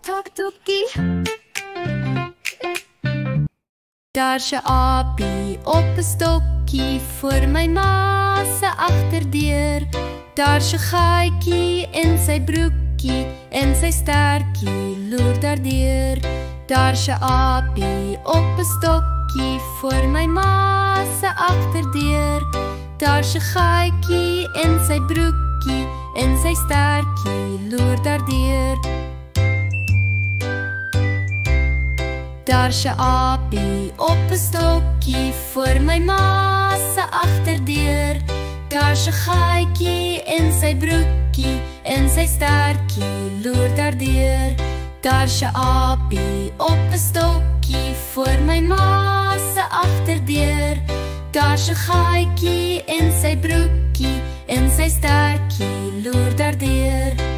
Toekie. Daar's 'n aapie op 'n stokkie voor my ma se agterdeur. Daar's 'n gaatjie in sy broekie en sy stertjie loer daardeur. Daar's 'n aapie op 'n stokkie voor my ma se agterdeur. Daar's 'n gaatjie in sy broekie en sy stertjie loer daardeur. Daar's 'n aapie op 'n stokkie voor my ma se agterdeur. Daar's 'n gaatjie in sy broekie en sy stertjie loer daardeur. Daar's 'n aapie op 'n stokkie voor my ma se agterdeur. Daar's 'n gaatjie in sy broekie en sy stertjie loer daardeur.